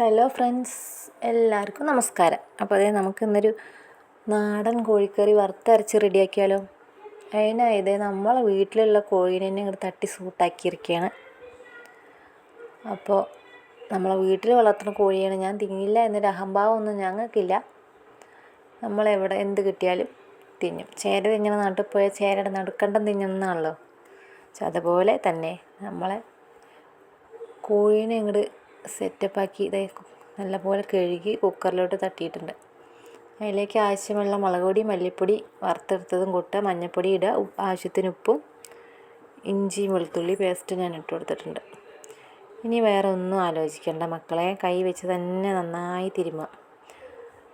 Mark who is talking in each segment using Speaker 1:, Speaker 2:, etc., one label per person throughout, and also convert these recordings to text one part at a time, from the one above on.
Speaker 1: Hello friends, എല്ലാവർക്കും നമസ്കാരം. അപ്പോൾ നമുക്കിന്നൊരു നാടൻ കോഴിക്കറി വറുത്തരച്ച് റെഡിയാക്കിയാലോ. അതിനായത് നമ്മളെ വീട്ടിലുള്ള കോഴീനെ തന്നെ ഇങ്ങോട്ട് തട്ടി സൂട്ടാക്കിയിരിക്കുകയാണ്. അപ്പോൾ നമ്മളെ വീട്ടിൽ വളർത്തുന്ന കോഴിയാണ്, ഞാൻ തിന്നില്ല എന്നൊരു അഹംഭാവമൊന്നും ഞങ്ങൾക്കില്ല. നമ്മളെവിടെ എന്ത് കിട്ടിയാലും തിന്നും. ചേര തിന്നണ നാട്ടിൽ പോയാൽ ചേരയുടെ നടുക്കണ്ടം തിന്നുന്നതാണല്ലോ. അതുപോലെ തന്നെ നമ്മളെ കോഴീനെ ഇങ്ങോട്ട് സെറ്റപ്പാക്കി നല്ലപോലെ കഴുകി കുക്കറിലോട്ട് തട്ടിയിട്ടുണ്ട്. അതിലേക്ക് ആവശ്യമുള്ള മുളക് പൊടി, മല്ലിപ്പൊടി വറുത്തെടുത്തതും കൂട്ടുക, മഞ്ഞൾപ്പൊടി ഇടുക, ആവശ്യത്തിന് ഉപ്പും ഇഞ്ചി വെളുത്തുള്ളി പേസ്റ്റ് ഞാൻ ഇട്ട് കൊടുത്തിട്ടുണ്ട്. ഇനി വേറെ ഒന്നും ആലോചിക്കേണ്ട മക്കളെ, കൈ വെച്ച് തന്നെ നന്നായി തിരുമുക.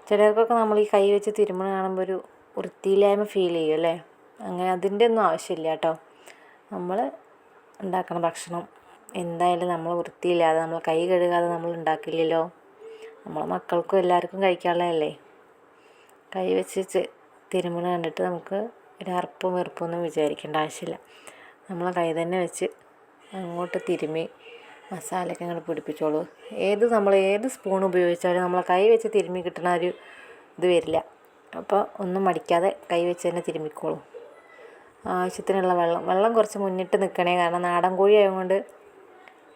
Speaker 1: ചിലർക്കൊക്കെ നമ്മൾ ഈ കൈ വെച്ച് തിരുമണ കാണുമ്പോൾ ഒരു വൃത്തിയില്ലായ്മ ഫീൽ ചെയ്യും അല്ലേ. അങ്ങനെ അതിൻ്റെ ഒന്നും ആവശ്യമില്ല കേട്ടോ. നമ്മൾ ഉണ്ടാക്കുന്ന ഭക്ഷണം എന്തായാലും നമ്മൾ വൃത്തിയില്ലാതെ, നമ്മൾ കൈ കഴുകാതെ നമ്മൾ ഉണ്ടാക്കില്ലല്ലോ. നമ്മളെ മക്കൾക്കും എല്ലാവർക്കും കഴിക്കാനുള്ളതല്ലേ. കൈ വെച്ച് തിരുമണ കണ്ടിട്ട് നമുക്ക് ഒരു അറപ്പും വെറുപ്പൊന്നും വിചാരിക്കേണ്ട ആവശ്യമില്ല. നമ്മളെ കൈ തന്നെ വെച്ച് അങ്ങോട്ട് തിരുമ്മി മസാലയൊക്കെ അങ്ങോട്ട് പിടിപ്പിച്ചോളൂ. നമ്മൾ ഏത് സ്പൂൺ ഉപയോഗിച്ചാലും നമ്മളെ കൈ വെച്ച് തിരുമ്മി കിട്ടുന്ന ഒരു ഇത് വരില്ല. അപ്പോൾ ഒന്നും മടിക്കാതെ കൈ വെച്ച് തന്നെ തിരുമ്മിക്കോളൂ. ആവശ്യത്തിനുള്ള വെള്ളം കുറച്ച് മുന്നിട്ട് നിൽക്കണേ, കാരണം നാടൻ കോഴി ആയതുകൊണ്ട്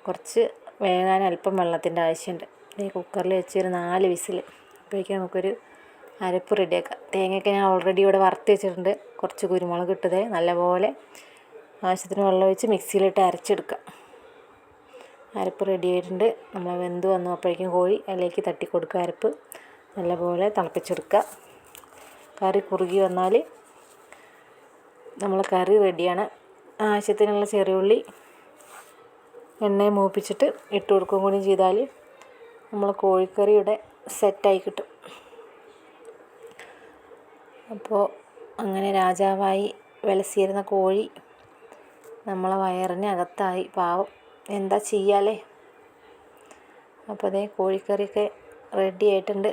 Speaker 1: കുറച്ച് വേകാൻ അല്പം വെള്ളത്തിൻ്റെ ആവശ്യമുണ്ട്. ഈ കുക്കറിൽ വെച്ച് ഒരു 4 വിസിൽ അപ്പോഴേക്കും നമുക്കൊരു അരപ്പ് റെഡിയാക്കാം. തേങ്ങയൊക്കെ ഞാൻ ഓൾറെഡി ഇവിടെ വറുത്ത് വെച്ചിട്ടുണ്ട്. കുറച്ച് കുരുമുളക് ഇട്ടത് നല്ലപോലെ ആവശ്യത്തിന് വെള്ളം ഒഴിച്ച് മിക്സിയിലിട്ട് അരച്ചെടുക്കാം. അരപ്പ് റെഡി ആയിട്ടുണ്ട്. നമ്മൾ വെന്ത് വന്നു അപ്പോഴേക്കും കോഴി അതിലേക്ക് തട്ടി കൊടുക്കുക. അരപ്പ് നല്ലപോലെ തിളപ്പിച്ചെടുക്കുക. കറി കുറുകി വന്നാൽ നമ്മളെ കറി റെഡിയാണ്. ആവശ്യത്തിനുള്ള ചെറിയുള്ളി എണ്ണയെ മൂപ്പിച്ചിട്ട് ഇട്ട് കൊടുക്കുകയും കൂടി ചെയ്താൽ നമ്മൾ കോഴിക്കറിയുടെ സെറ്റായി കിട്ടും. അപ്പോൾ അങ്ങനെ രാജാവായി വിലസിയിരുന്ന കോഴി നമ്മളെ വയറിന് അകത്തായി. പാവം, എന്താ ചെയ്യാലേ. അപ്പോൾ കോഴിക്കറിയൊക്കെ റെഡി ആയിട്ടുണ്ട്.